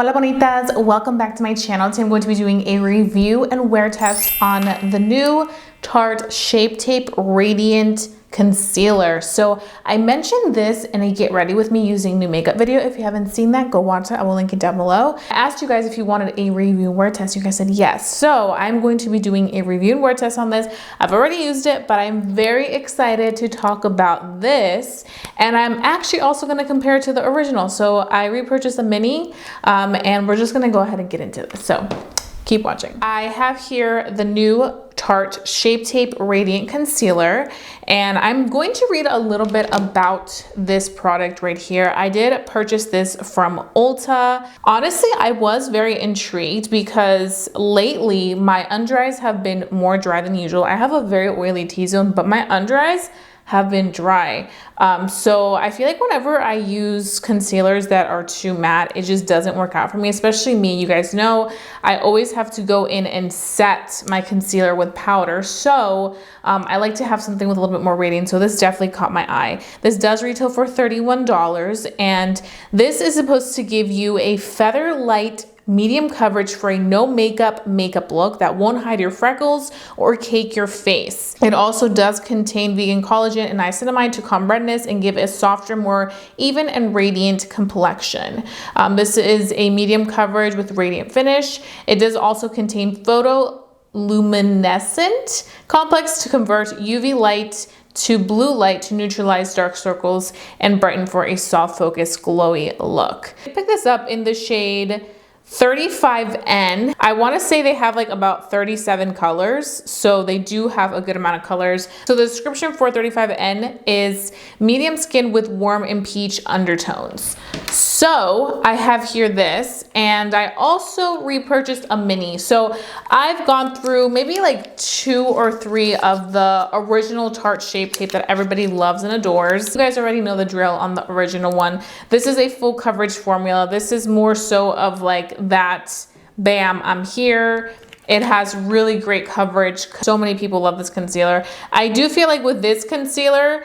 Hola bonitas, welcome back to my channel. Today I'm going to be doing a review and wear test on the new Tarte Shape Tape Radiant Concealer. So I mentioned this in a get ready with me using new makeup video. If you haven't seen that, go watch it. I will link it down below. I asked you guys if you wanted a review and wear test. You guys said yes. So I'm going to be doing a review and wear test on this. I've already used it, but I'm very excited to talk about this. And I'm actually also going to compare it to the original. So I repurchased a mini and we're just going to go ahead and get into this. So keep watching. I have here the new Tarte Shape Tape Radiant Concealer, and I'm going to read a little bit about this product right here. I did purchase this from Ulta. Honestly, I was very intrigued because lately my under eyes have been more dry than usual. I have a very oily T-zone, but my under eyes have been dry. So I feel like whenever I use concealers that are too matte, it just doesn't work out for me, especially me. You guys know I always have to go in and set my concealer with powder. So I like to have something with a little bit more radiance. So this definitely caught my eye. This does retail for $31, and this is supposed to give you a feather light medium coverage for a no makeup look that won't hide your freckles or cake your face. It also does contain vegan collagen and niacinamide to calm redness and give a softer, more even and radiant complexion. This is a medium coverage with radiant finish. It does also contain photoluminescent complex to convert UV light to blue light to neutralize dark circles and brighten for a soft focused glowy look. I picked this up in the shade 35N. I want to say they have like about 37 colors, so they do have a good amount of colors. So the description for 35N is medium skin with warm and peach undertones. So I have here this, and I also repurchased a mini. So I've gone through maybe like 2 or 3 of the original Tarte Shape Tape that everybody loves and adores. You guys already know the drill on the original one. This is a full coverage formula. This is more so of like that, bam, I'm here. It has really great coverage. So many people love this concealer. I do feel like with this concealer,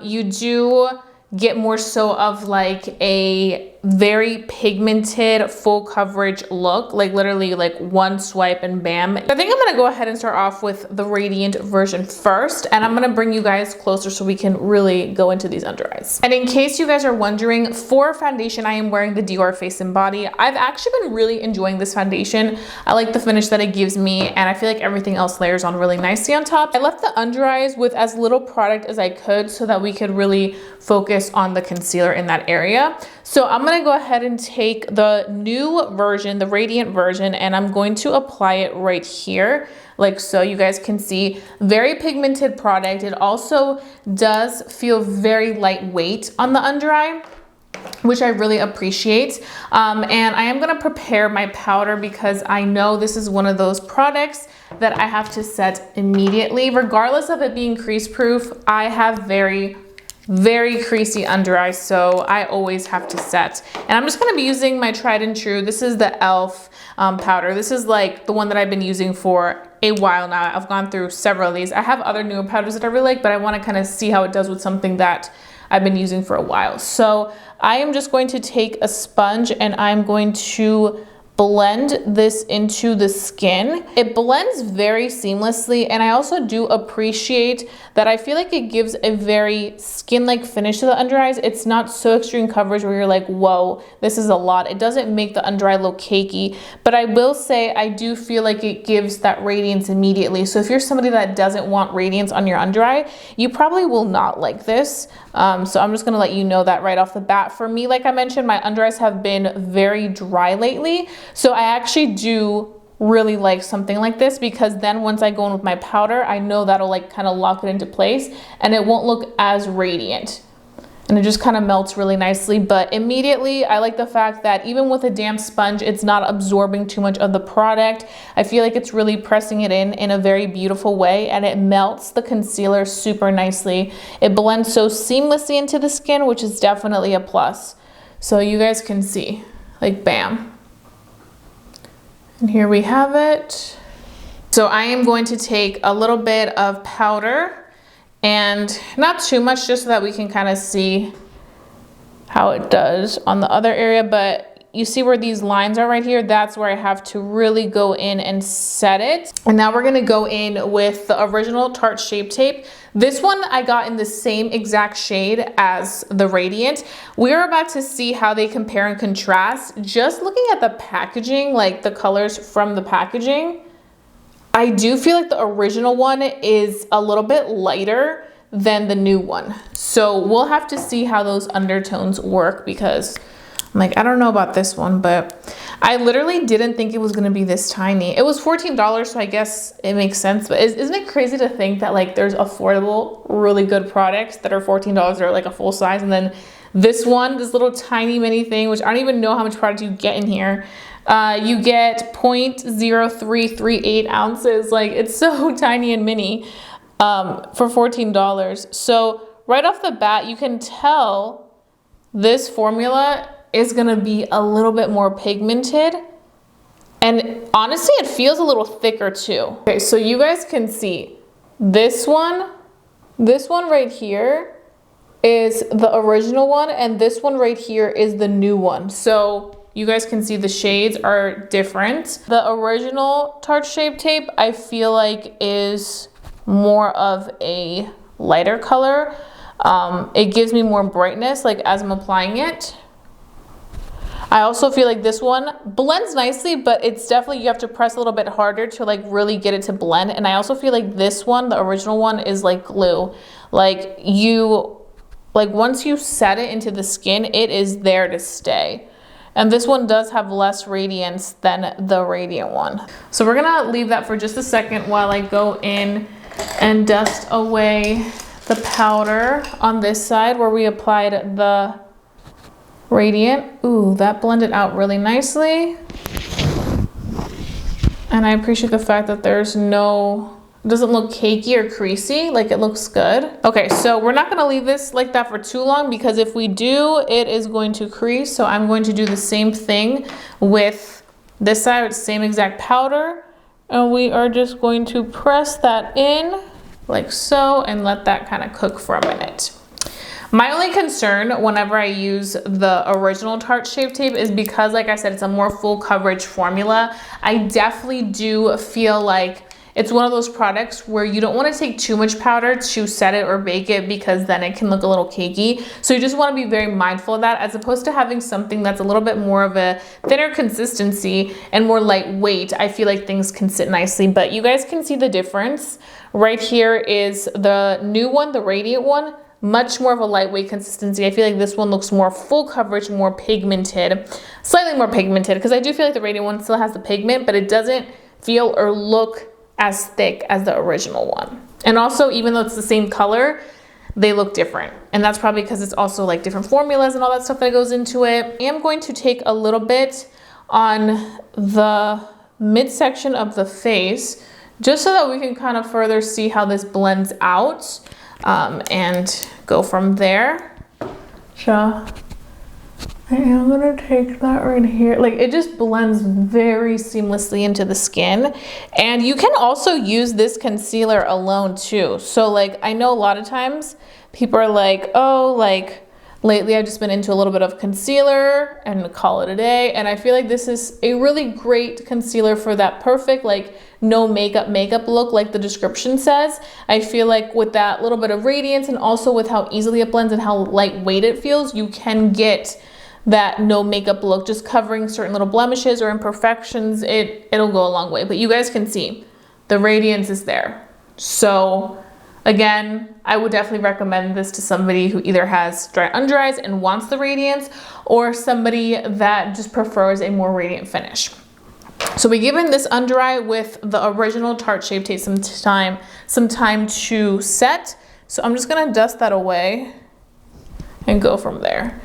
you do get more so of like a very pigmented full coverage look, like literally like one swipe and bam. I think I'm gonna go ahead and start off with the Radiant version first, and I'm gonna bring you guys closer so we can really go into these under eyes. And in case you guys are wondering, for foundation I am wearing the Dior Face and Body. I've actually been really enjoying this foundation. I like the finish that it gives me, and I feel like everything else layers on really nicely on top. I left the under eyes with as little product as I could so that we could really focus on the concealer in that area. So I'm gonna go ahead and take the new version, the Radiant version, and I'm going to apply it right here, like so. You guys can see, very pigmented product. It also does feel very lightweight on the under eye, which I really appreciate. And I am gonna prepare my powder because I know this is one of those products that I have to set immediately. Regardless of it being crease proof, I have very creasy under eyes, so I always have to set. And I'm just gonna be using my tried and true. This is the e.l.f. Powder. This is like the one that I've been using for a while now. I've gone through several of these. I have other newer powders that I really like, but I wanna kind of see how it does with something that I've been using for a while. So I am just going to take a sponge and I'm going to blend this into the skin. It blends very seamlessly, and I also do appreciate that I feel like it gives a very skin-like finish to the under eyes. It's not so extreme coverage where you're like, whoa, this is a lot. It doesn't make the under eye look cakey, but I will say I do feel like it gives that radiance immediately. So if you're somebody that doesn't want radiance on your under eye, you probably will not like this. So I'm just gonna let you know that right off the bat. For me, like I mentioned, my under eyes have been very dry lately. So I actually do really like something like this, because then once I go in with my powder, I know that'll like kind of lock it into place and it won't look as radiant. And it just kind of melts really nicely. But immediately, I like the fact that even with a damp sponge, it's not absorbing too much of the product. I feel like it's really pressing it in a very beautiful way, and it melts the concealer super nicely. It blends so seamlessly into the skin, which is definitely a plus. So you guys can see, like bam. And here we have it. So I am going to take a little bit of powder, and not too much, just so that we can kind of see how it does on the other area. But you see where these lines are right here? That's where I have to really go in and set it. And now we're gonna go in with the original Tarte Shape Tape. This one I got in the same exact shade as the Radiant. We're about to see how they compare and contrast. Just looking at the packaging, like the colors from the packaging, I do feel like the original one is a little bit lighter than the new one. So we'll have to see how those undertones work, because I'm like, I don't know about this one, but I literally didn't think it was gonna be this tiny. It was $14, so I guess it makes sense. But isn't it crazy to think that like there's affordable, really good products that are $14 or like a full size, and then this one, this little tiny mini thing, which I don't even know how much product you get in here. You get 0.0338 ounces. Like, it's so tiny and mini for $14. So right off the bat, you can tell this formula is gonna be a little bit more pigmented, and honestly it feels a little thicker too. Okay, so you guys can see this one right here is the original one, and this one right here is the new one. So you guys can see the shades are different. The original Tarte Shape Tape I feel like is more of a lighter color. It gives me more brightness like as I'm applying it. I also feel like this one blends nicely, but it's definitely, you have to press a little bit harder to like really get it to blend. And I also feel like this one, the original one, is like glue. Like once you set it into the skin, it is there to stay. And this one does have less radiance than the Radiant one. So we're gonna leave that for just a second while I go in and dust away the powder on this side where we applied the Radiant. Ooh, that blended out really nicely. And I appreciate the fact that there's no, it doesn't look cakey or creasy, like it looks good. Okay, so we're not gonna leave this like that for too long, because if we do, it is going to crease. So I'm going to do the same thing with this side with the same exact powder. And we are just going to press that in like so and let that kind of cook for a minute. My only concern whenever I use the original Tarte Shape Tape is because, like I said, it's a more full coverage formula. I definitely do feel like it's one of those products where you don't want to take too much powder to set it or bake it, because then it can look a little cakey. So you just want to be very mindful of that, as opposed to having something that's a little bit more of a thinner consistency and more lightweight. I feel like things can sit nicely, but you guys can see the difference. Right here is the new one, the Radiant one. Much more of a lightweight consistency. I feel like this one looks more full coverage, more pigmented, slightly more pigmented, because I do feel like the Radiant one still has the pigment, but it doesn't feel or look as thick as the original one. And also, even though it's the same color, they look different. And that's probably because it's also like different formulas and all that stuff that goes into it. I am going to take a little bit on the midsection of the face, just so that we can kind of further see how this blends out. And go from there. So I am gonna take that right here. Like, it just blends very seamlessly into the skin. And you can also use this concealer alone too. So like, I know a lot of times people are like, oh, like lately I've just been into a little bit of concealer and call it a day. And I feel like this is a really great concealer for that perfect, like, no makeup look like the description says. I feel like with that little bit of radiance, and also with how easily it blends and how lightweight it feels, you can get that no makeup look, just covering certain little blemishes or imperfections. It'll go a long way. But you guys can see the radiance is there. So again, I would definitely recommend this to somebody who either has dry under eyes and wants the radiance, or somebody that just prefers a more radiant finish. So we given this under eye with the original Tarte Shape Tape some time to set. So I'm just gonna dust that away and go from there.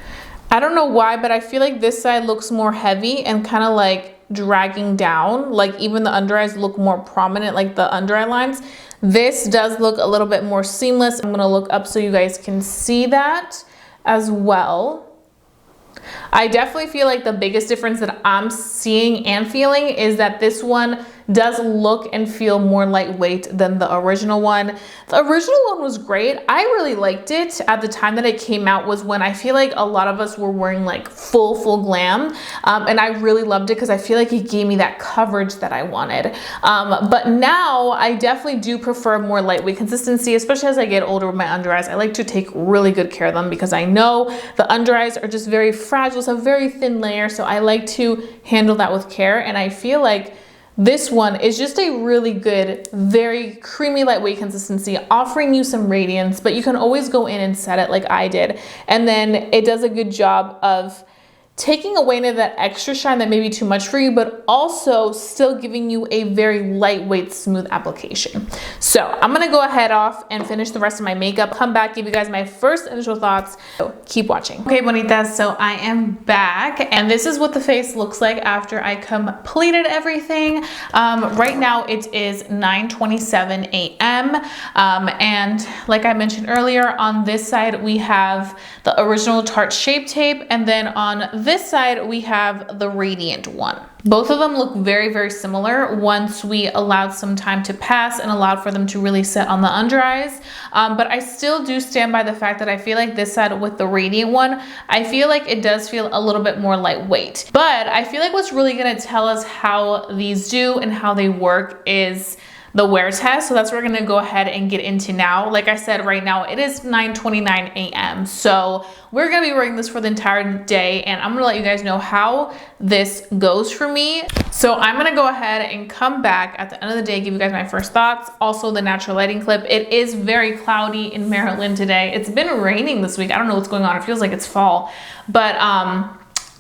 I don't know why, but I feel like this side looks more heavy and kind of like dragging down. Like, even the under eyes look more prominent, like the under eye lines. This does look a little bit more seamless. I'm gonna look up so you guys can see that as well. I definitely feel like the biggest difference that I'm seeing and feeling is that this one does look and feel more lightweight than the original one. The original one was great. I really liked it at the time that it came out, was when I feel like a lot of us were wearing like full glam, and I really loved it because I feel like it gave me that coverage that I wanted. But now I definitely do prefer more lightweight consistency, especially as I get older with my under eyes. I like to take really good care of them because I know the under eyes are just very fragile. It's a very thin layer, so I like to handle that with care, and I feel like this one is just a really good, very creamy, lightweight consistency, offering you some radiance, but you can always go in and set it like I did. And then it does a good job of taking away any of that extra shine that may be too much for you, but also still giving you a very lightweight, smooth application. So I'm gonna go ahead off and finish the rest of my makeup, come back, give you guys my first initial thoughts. So keep watching. Okay, bonitas, so I am back, and this is what the face looks like after I completed everything. Right now it is 9:27 a.m. And like I mentioned earlier, on this side we have the original Tarte Shape Tape, and then on this side we have the Radiant one. Both of them look very similar once we allowed some time to pass and allowed for them to really set on the under eyes. But I still do stand by the fact that I feel like this side with the Radiant one, I feel like it does feel a little bit more lightweight. But I feel like what's really gonna tell us how these do and how they work is the wear test. So that's what we're gonna go ahead and get into now. Like I said, right now it is 9:29 a.m. So we're gonna be wearing this for the entire day, and I'm gonna let you guys know how this goes for me. So I'm gonna go ahead and come back at the end of the day, give you guys my first thoughts, also the natural lighting clip. It is very cloudy in Maryland today. It's been raining this week. I don't know what's going on. It feels like it's fall, but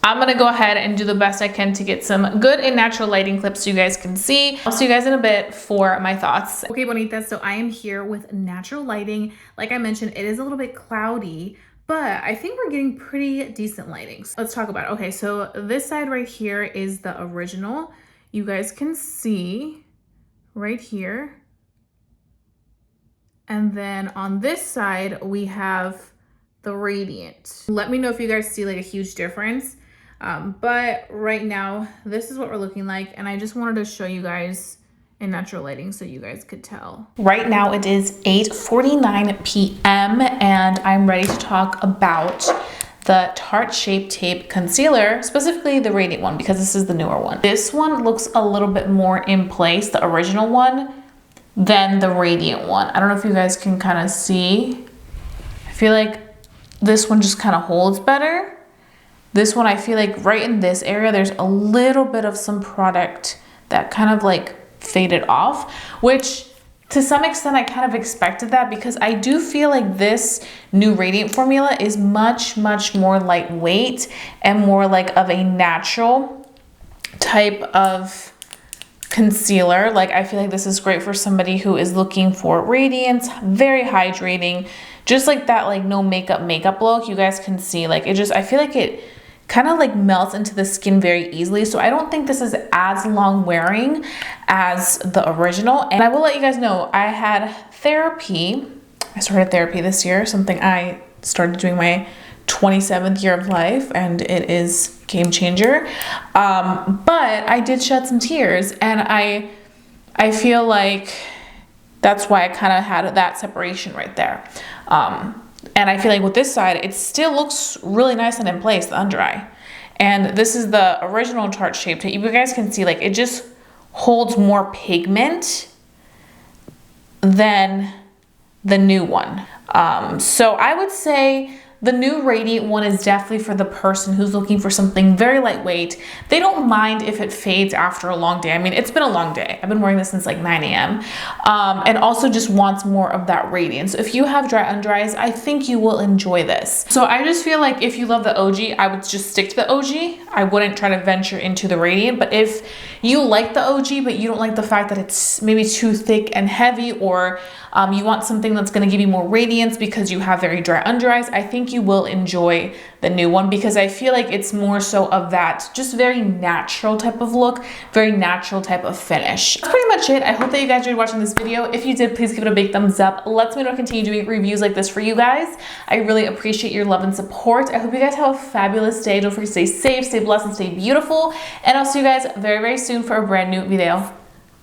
I'm gonna go ahead and do the best I can to get some good and natural lighting clips so you guys can see. I'll see you guys in a bit for my thoughts. Okay, bonitas, so I am here with natural lighting. Like I mentioned, it is a little bit cloudy, but I think we're getting pretty decent lighting. So let's talk about it. Okay, so this side right here is the original. You guys can see right here. And then on this side, we have the Radiant. Let me know if you guys see like a huge difference. But right now, this is what we're looking like, and I just wanted to show you guys in natural lighting so you guys could tell. Right now it is 8:49 p.m. and I'm ready to talk about the Tarte Shape Tape Concealer, specifically the Radiant one, because this is the newer one. This one looks a little bit more in place, the original one, than the Radiant one. I don't know if you guys can kind of see. I feel like this one just kind of holds better. This one, I feel like right in this area, there's a little bit of some product that kind of like faded off, which to some extent I kind of expected that, because I do feel like this new Radiant formula is much more lightweight and more like of a natural type of concealer. Like I feel like this is great for somebody who is looking for radiance, very hydrating, just like that, like no makeup look. You guys can see like it just, I feel like it kind of like melts into the skin very easily. So I don't think this is as long wearing as the original. And I will let you guys know, I had therapy. I started therapy this year, something I started doing my 27th year of life, and it is game changer. But I did shed some tears, and I feel like that's why I kind of had that separation right there. And I feel like with this side, it still looks really nice and in place, the under eye. And this is the original Tarte Shape Tape. You guys can see like it just holds more pigment than the new one. So I would say the new Radiant one is definitely for the person who's looking for something very lightweight. They don't mind if it fades after a long day. I mean, it's been a long day. I've been wearing this since like 9 a.m. And also just wants more of that radiance. So if you have dry under eyes, I think you will enjoy this. So I just feel like if you love the OG, I would just stick to the OG. I wouldn't try to venture into the Radiant. But if you like the OG, but you don't like the fact that it's maybe too thick and heavy, or you want something that's gonna give you more radiance because you have very dry under eyes, I think you will enjoy the new one, because I feel like it's more so of that just very natural type of look, very natural type of finish. That's pretty much it. I hope that you guys enjoyed watching this video. If you did, please give it a big thumbs up. Let's me know to continue doing reviews like this for you guys. I really appreciate your love and support. I hope you guys have a fabulous day. Don't forget to stay safe, stay blessed, and stay beautiful. And I'll see you guys very soon for a brand new video.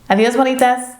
Adiós, bonitas.